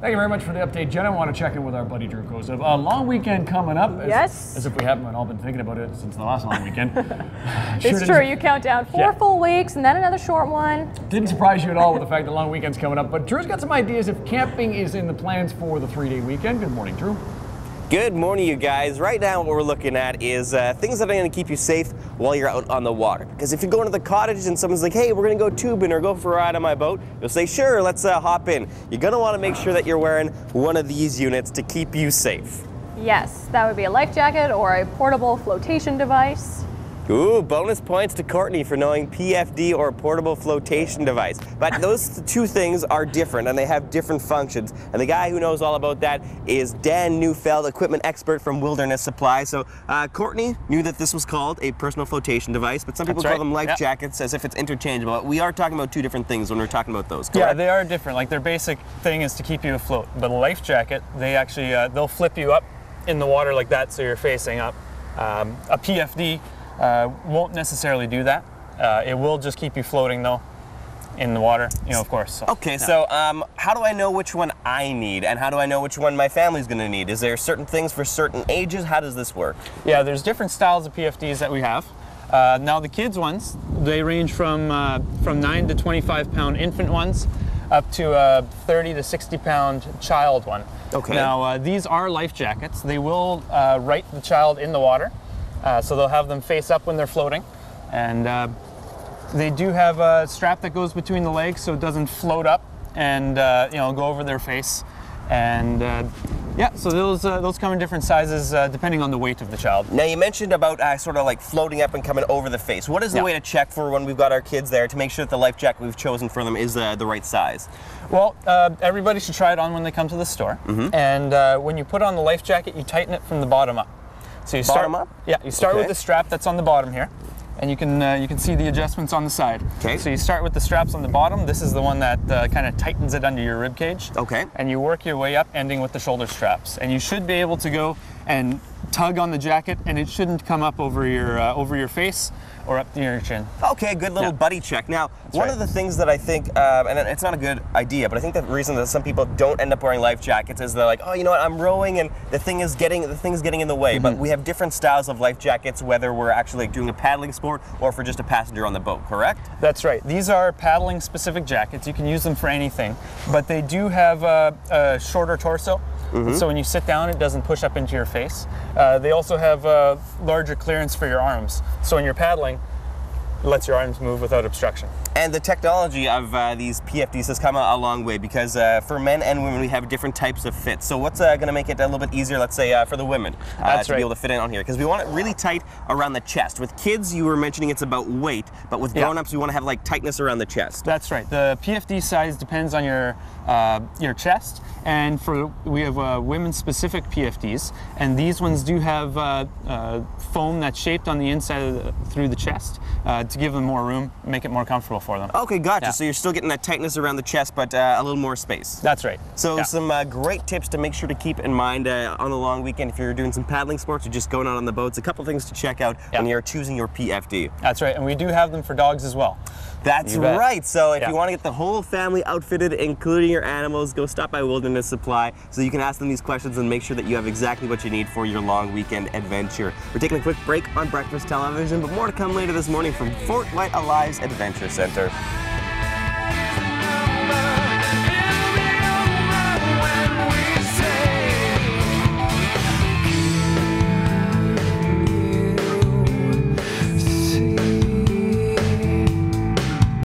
Thank you very much for the update, Jen. I want to check in with our buddy Drew Kozub. A long weekend coming up. As if we haven't all been thinking about it since the last long weekend. It's true. You count down 4 full weeks and then another short one. Didn't surprise you at all with the fact that long weekend's coming up. But Drew's got some ideas if camping is in the plans for the 3-day weekend. Good morning, Drew. Good morning, you guys. Right now what we're looking at is things that are going to keep you safe while you're out on the water. Because if you go into the cottage and someone's like, hey, we're going to go tubing or go for a ride on my boat, you'll say, sure, let's hop in. You're going to want to make sure that you're wearing one of these units to keep you safe. Yes, that would be a life jacket or a portable flotation device. Ooh, bonus points to Courtney for knowing PFD or portable flotation device. But those two things are different and they have different functions. And the guy who knows all about that is Dan Neufeld, equipment expert from Wilderness Supply. So Courtney knew that this was called a personal flotation device, but some people call them life jackets as if it's interchangeable. We are talking about two different things when we're talking about those, correct? Yeah, they are different. Like their basic thing is to keep you afloat. But a life jacket, they actually, they'll flip you up in the water like that so you're facing up. A PFD won't necessarily do that. It will just keep you floating though in the water, you know, of course. So, okay, so how do I know which one I need and how do I know which one my family's going to need? Is there certain things for certain ages? How does this work? Yeah, there's different styles of PFDs that we have. Now the kids ones, they range from 9 to 25 pound infant ones up to a 30 to 60 pound child one. Okay. Now these are life jackets. They will right the child in the water. So they'll have them face up when they're floating, and they do have a strap that goes between the legs so it doesn't float up and you know, go over their face. And yeah, so those come in different sizes depending on the weight of the child. Now you mentioned about sort of like floating up and coming over the face. What is the way to check for when we've got our kids there to make sure that the life jacket we've chosen for them is the right size? Well, everybody should try it on when they come to the store. And when you put on the life jacket, you tighten it from the bottom up. So you start, yeah, you start with the strap that's on the bottom here, and you can see the adjustments on the side. Okay. So you start with the straps on the bottom. This is the one that kind of tightens it under your rib cage. Okay. And you work your way up, ending with the shoulder straps. And you should be able to go and tug on the jacket, and it shouldn't come up over your face or up near your chin. Okay, good little buddy check. Now, one of the things that I think, and it's not a good idea, but I think the reason that some people don't end up wearing life jackets is they're like, oh, you know what, I'm rowing and the thing's getting in the way. But we have different styles of life jackets, whether we're actually doing a paddling sport or for just a passenger on the boat, correct? That's right. These are paddling specific jackets. You can use them for anything, but they do have a shorter torso. So when you sit down, it doesn't push up into your face. They also have larger clearance for your arms. So when you're paddling, it lets your arms move without obstruction. And the technology of these PFDs has come a long way because for men and women, we have different types of fits. So what's going to make it a little bit easier, let's say, for the women to be able to fit in on here? Because we want it really tight around the chest. With kids, you were mentioning it's about weight, but with grown-ups, we want to have like tightness around the chest. That's right. The PFD size depends on your chest. And we have women-specific PFDs, and these ones do have foam that's shaped on the inside through the chest to give them more room, make it more comfortable for them. Okay, gotcha. Yeah. So you're still getting that tightness around the chest, but a little more space. That's right. So some great tips to make sure to keep in mind on the long weekend if you're doing some paddling sports or just going out on the boats. A couple things to check out when you're choosing your PFD. That's right, and we do have them for dogs as well. That's right. So if you want to get the whole family outfitted, including your animals, go stop by Wilderness Supply so you can ask them these questions and make sure that you have exactly what you need for your long weekend adventure. We're taking a quick break on Breakfast Television, but more to come later this morning from Fort White Alive's Adventure Center.